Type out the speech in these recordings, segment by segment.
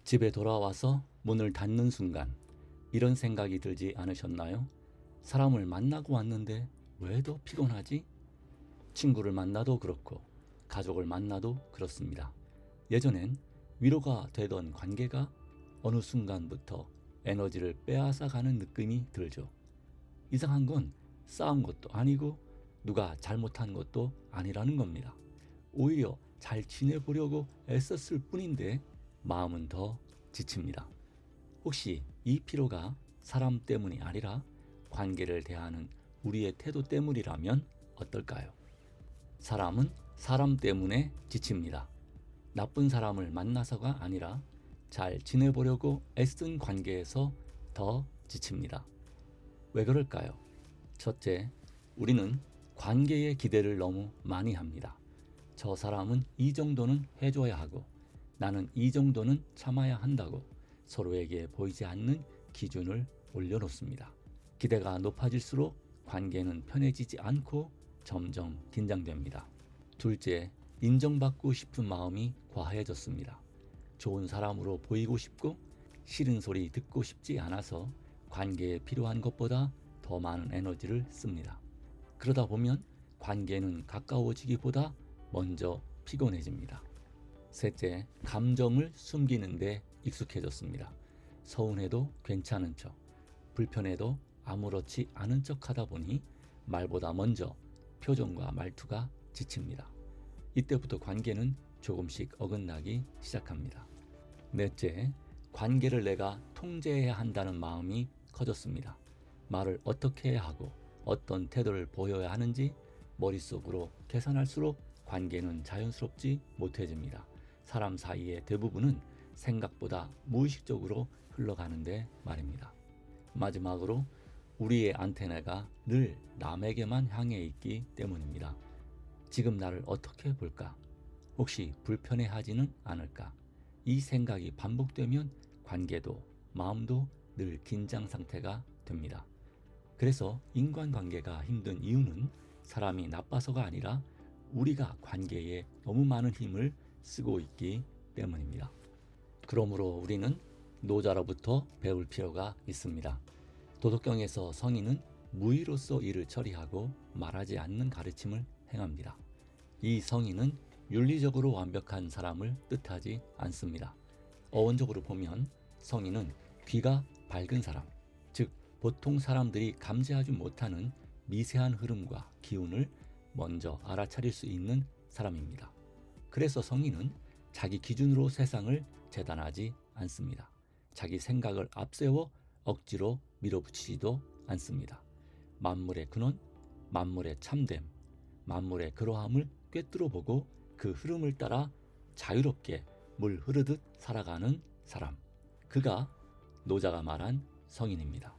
집에 돌아와서 문을 닫는 순간 이런 생각이 들지 않으셨나요? 사람을 만나고 왔는데 왜 더 피곤하지? 친구를 만나도 그렇고 가족을 만나도 그렇습니다. 예전엔 위로가 되던 관계가 어느 순간부터 에너지를 빼앗아 가는 느낌이 들죠. 이상한 건 싸운 것도 아니고 누가 잘못한 것도 아니라는 겁니다. 오히려 잘 지내보려고 애썼을 뿐인데 마음은 더 지칩니다. 혹시 이 피로가 사람 때문이 아니라 관계를 대하는 우리의 태도 때문이라면 어떨까요? 사람은 사람 때문에 지칩니다. 나쁜 사람을 만나서가 아니라 잘 지내보려고 애쓴 관계에서 더 지칩니다. 왜 그럴까요? 첫째, 우리는 관계의 기대를 너무 많이 합니다. 저 사람은 이 정도는 해줘야 하고 나는 이 정도는 참아야 한다고 서로에게 보이지 않는 기준을 올려놓습니다. 기대가 높아질수록 관계는 편해지지 않고 점점 긴장됩니다. 둘째, 인정받고 싶은 마음이 과해졌습니다. 좋은 사람으로 보이고 싶고 싫은 소리 듣고 싶지 않아서 관계에 필요한 것보다 더 많은 에너지를 씁니다. 그러다 보면 관계는 가까워지기보다 먼저 피곤해집니다. 셋째, 감정을 숨기는 데 익숙해졌습니다. 서운해도 괜찮은 척, 불편해도 아무렇지 않은 척 하다 보니 말보다 먼저 표정과 말투가 지칩니다. 이때부터 관계는 조금씩 어긋나기 시작합니다. 넷째, 관계를 내가 통제해야 한다는 마음이 커졌습니다. 말을 어떻게 해야 하고 어떤 태도를 보여야 하는지 머릿속으로 계산할수록 관계는 자연스럽지 못해집니다. 사람 사이의 대부분은 생각보다 무의식적으로 흘러가는데 말입니다. 마지막으로 우리의 안테나가 늘 남에게만 향해 있기 때문입니다. 지금 나를 어떻게 볼까? 혹시 불편해하지는 않을까? 이 생각이 반복되면 관계도 마음도 늘 긴장 상태가 됩니다. 그래서 인간관계가 힘든 이유는 사람이 나빠서가 아니라 우리가 관계에 너무 많은 힘을 쓰고 있기 때문입니다. 그러므로 우리는 노자로부터 배울 필요가 있습니다. 도덕경에서 성인은 무의로서 일을 처리하고 말하지 않는 가르침을 행합니다. 이 성인은 윤리적으로 완벽한 사람을 뜻하지 않습니다. 어원적으로 보면 성인은 귀가 밝은 사람, 즉 보통 사람들이 감지하지 못하는 미세한 흐름과 기운을 먼저 알아차릴 수 있는 사람입니다. 그래서 성인은 자기 기준으로 세상을 재단하지 않습니다. 자기 생각을 앞세워 억지로 밀어붙이지도 않습니다. 만물의 근원, 만물의 참됨, 만물의 그러함을 꿰뚫어 보고 그 흐름을 따라 자유롭게 물 흐르듯 살아가는 사람. 그가 노자가 말한 성인입니다.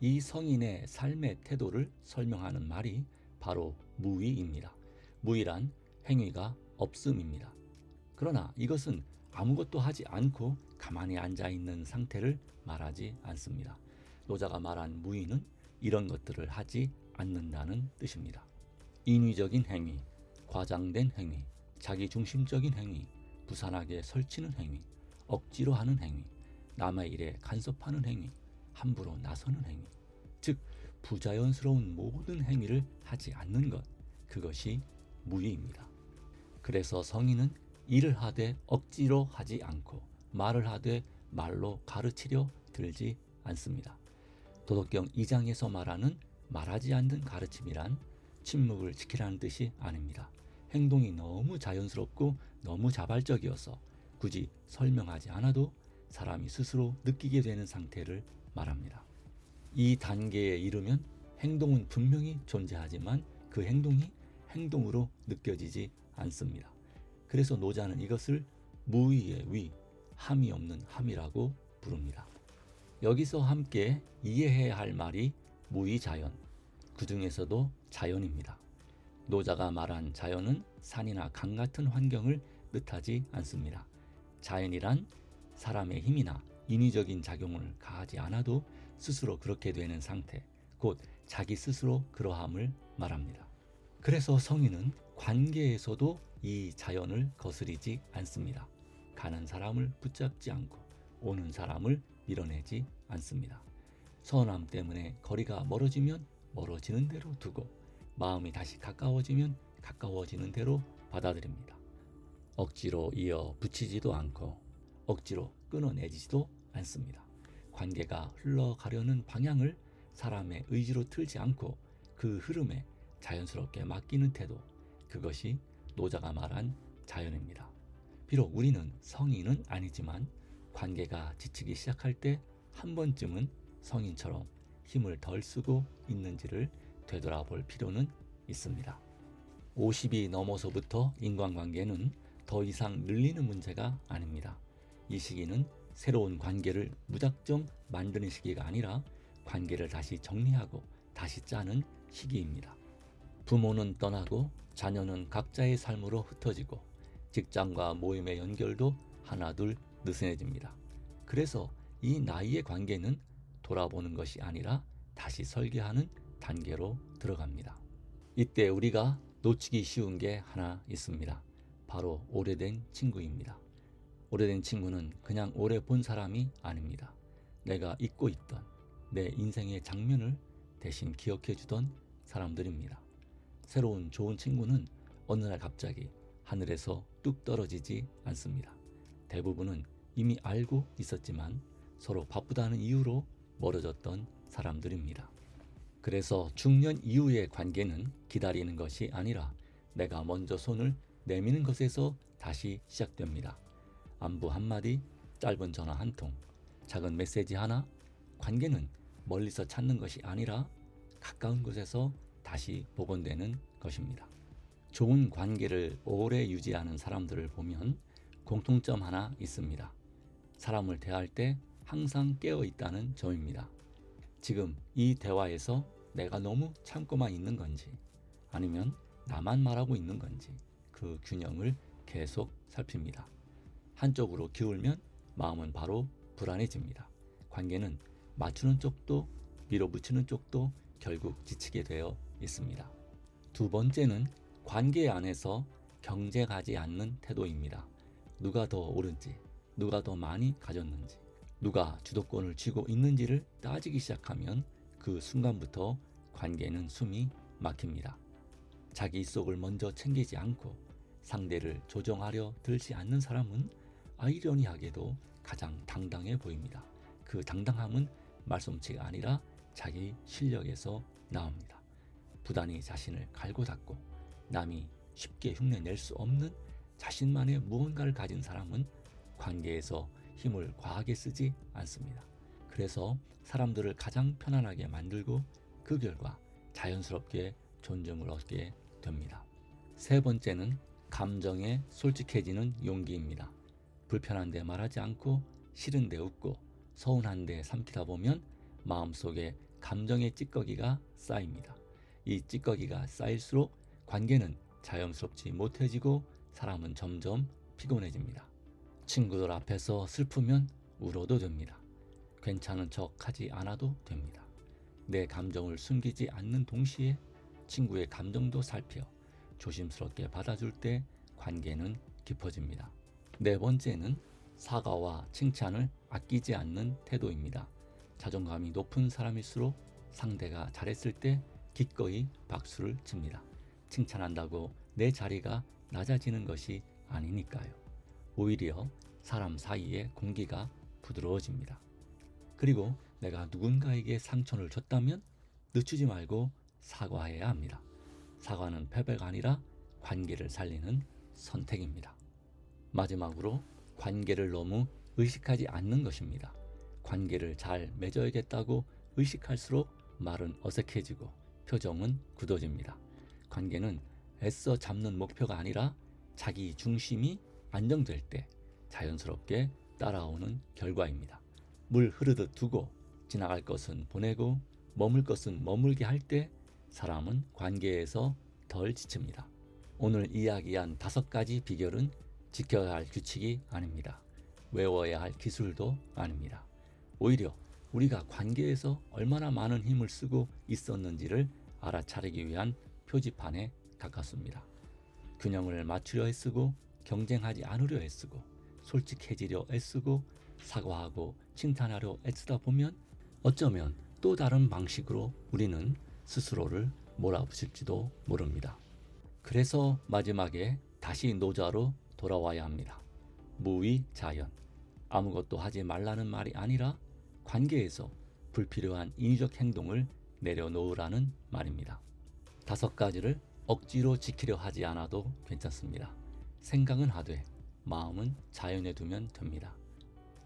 이 성인의 삶의 태도를 설명하는 말이 바로 무위입니다. 무위란 행위가 없음입니다. 그러나 이것은 아무것도 하지 않고 가만히 앉아있는 상태를 말하지 않습니다. 노자가 말한 무위는 이런 것들을 하지 않는다는 뜻입니다. 인위적인 행위, 과장된 행위, 자기중심적인 행위, 부산하게 설치는 행위, 억지로 하는 행위, 남의 일에 간섭하는 행위, 함부로 나서는 행위, 즉 부자연스러운 모든 행위를 하지 않는 것, 그것이 무위입니다. 그래서 성인은 일을 하되 억지로 하지 않고 말을 하되 말로 가르치려 들지 않습니다. 도덕경 2장에서 말하는 말하지 않는 가르침이란 침묵을 지키라는 뜻이 아닙니다. 행동이 너무 자연스럽고 너무 자발적이어서 굳이 설명하지 않아도 사람이 스스로 느끼게 되는 상태를 말합니다. 이 단계에 이르면 행동은 분명히 존재하지만 그 행동이 행동으로 느껴지지 않습니다. 그래서 노자는 이것을 무위의 위, 함이 없는 함이라고 부릅니다. 여기서 함께 이해해야 할 말이 무위자연, 그 중에서도 자연입니다. 노자가 말한 자연은 산이나 강 같은 환경을 뜻하지 않습니다. 자연이란 사람의 힘이나 인위적인 작용을 가하지 않아도 스스로 그렇게 되는 상태, 곧 자기 스스로 그러함을 말합니다. 그래서 성인은 관계에서도 이 자연을 거스리지 않습니다. 가는 사람을 붙잡지 않고 오는 사람을 밀어내지 않습니다. 서운함 때문에 거리가 멀어지면 멀어지는 대로 두고 마음이 다시 가까워지면 가까워지는 대로 받아들입니다. 억지로 이어 붙이지도 않고 억지로 끊어내지도 않습니다. 관계가 흘러가려는 방향을 사람의 의지로 틀지 않고 그 흐름에 자연스럽게 맡기는 태도, 그것이 노자가 말한 자연입니다. 비록 우리는 성인은 아니지만 관계가 지치기 시작할 때 한 번쯤은 성인처럼 힘을 덜 쓰고 있는지를 되돌아볼 필요는 있습니다. 50이 넘어서부터 인간관계는 더 이상 늘리는 문제가 아닙니다. 이 시기는 새로운 관계를 무작정 만드는 시기가 아니라 관계를 다시 정리하고 다시 짜는 시기입니다. 부모는 떠나고 자녀는 각자의 삶으로 흩어지고 직장과 모임의 연결도 하나둘 느슨해집니다. 그래서 이 나이의 관계는 돌아보는 것이 아니라 다시 설계하는 단계로 들어갑니다. 이때 우리가 놓치기 쉬운 게 하나 있습니다. 바로 오래된 친구입니다. 오래된 친구는 그냥 오래 본 사람이 아닙니다. 내가 잊고 있던 내 인생의 장면을 대신 기억해 주던 사람들입니다. 새로운 좋은 친구는 어느 날 갑자기 하늘에서 뚝 떨어지지 않습니다. 대부분은 이미 알고 있었지만 서로 바쁘다는 이유로 멀어졌던 사람들입니다. 그래서 중년 이후의 관계는 기다리는 것이 아니라 내가 먼저 손을 내미는 것에서 다시 시작됩니다. 안부 한마디, 짧은 전화 한 통, 작은 메시지 하나, 관계는 멀리서 찾는 것이 아니라 가까운 곳에서 다시 복원되는 것입니다. 좋은 관계를 오래 유지하는 사람들을 보면 공통점 하나 있습니다. 사람을 대할 때 항상 깨어 있다는 점입니다. 지금 이 대화에서 내가 너무 참고만 있는 건지 아니면 나만 말하고 있는 건지 그 균형을 계속 살핍니다. 한쪽으로 기울면 마음은 바로 불안해집니다. 관계는 맞추는 쪽도 밀어붙이는 쪽도 결국 지치게 되어 있습니다. 두 번째는 관계 안에서 경쟁하지 않는 태도입니다. 누가 더 옳은지, 누가 더 많이 가졌는지, 누가 주도권을 쥐고 있는지를 따지기 시작하면 그 순간부터 관계는 숨이 막힙니다. 자기 속을 먼저 챙기지 않고 상대를 조정하려 들지 않는 사람은 아이러니하게도 가장 당당해 보입니다. 그 당당함은 말솜씨가 아니라 자기 실력에서 나옵니다. 부단히 자신을 갈고 닦고 남이 쉽게 흉내낼 수 없는 자신만의 무언가를 가진 사람은 관계에서 힘을 과하게 쓰지 않습니다. 그래서 사람들을 가장 편안하게 만들고 그 결과 자연스럽게 존중을 얻게 됩니다. 세 번째는 감정에 솔직해지는 용기입니다. 불편한데 말하지 않고 싫은데 웃고 서운한데 삼키다 보면 마음속에 감정의 찌꺼기가 쌓입니다. 이 찌꺼기가 쌓일수록 관계는 자연스럽지 못해지고 사람은 점점 피곤해집니다. 친구들 앞에서 슬프면 울어도 됩니다. 괜찮은 척 하지 않아도 됩니다. 내 감정을 숨기지 않는 동시에 친구의 감정도 살펴 조심스럽게 받아줄 때 관계는 깊어집니다. 네 번째는 사과와 칭찬을 아끼지 않는 태도입니다. 자존감이 높은 사람일수록 상대가 잘했을 때 기꺼이 박수를 칩니다. 칭찬한다고 내 자리가 낮아지는 것이 아니니까요. 오히려 사람 사이의 공기가 부드러워집니다. 그리고 내가 누군가에게 상처를 줬다면 늦추지 말고 사과해야 합니다. 사과는 패배가 아니라 관계를 살리는 선택입니다. 마지막으로 관계를 너무 의식하지 않는 것입니다. 관계를 잘 맺어야겠다고 의식할수록 말은 어색해지고 표정은 굳어집니다. 관계는 애써 잡는 목표가 아니라 자기 중심이 안정될 때 자연스럽게 따라오는 결과입니다. 물 흐르듯 두고 지나갈 것은 보내고 머물 것은 머물게 할 때 사람은 관계에서 덜 지칩니다. 오늘 이야기한 5가지 비결은 지켜야 할 규칙이 아닙니다. 외워야 할 기술도 아닙니다. 오히려 우리가 관계에서 얼마나 많은 힘을 쓰고 있었는지를 알아차리기 위한 표지판에 가깝습니다. 균형을 맞추려 애쓰고 경쟁하지 않으려 애쓰고 솔직해지려 애쓰고 사과하고 칭찬하려 애쓰다 보면 어쩌면 또 다른 방식으로 우리는 스스로를 몰아붙일지도 모릅니다. 그래서 마지막에 다시 노자로 돌아와야 합니다. 무위자연. 아무것도 하지 말라는 말이 아니라 관계에서 불필요한 인위적 행동을 내려놓으라는 말입니다. 5가지를 억지로 지키려 하지 않아도 괜찮습니다. 생각은 하되 마음은 자연에 두면 됩니다.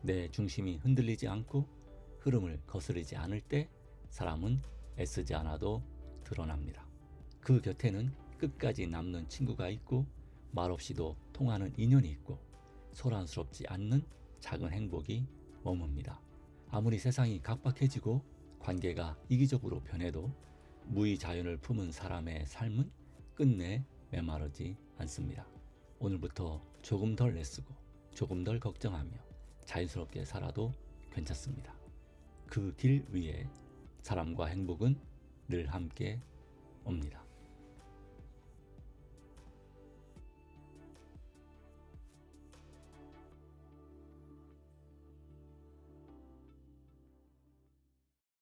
내 중심이 흔들리지 않고 흐름을 거스르지 않을 때 사람은 애쓰지 않아도 드러납니다. 그 곁에는 끝까지 남는 친구가 있고 말없이도 통하는 인연이 있고 소란스럽지 않는 작은 행복이 머뭅니다. 아무리 세상이 각박해지고 관계가 이기적으로 변해도 무의자연을 품은 사람의 삶은 끝내 메마르지 않습니다. 오늘부터 조금 덜 애쓰고 조금 덜 걱정하며 자연스럽게 살아도 괜찮습니다. 그 길 위에 사람과 행복은 늘 함께 옵니다.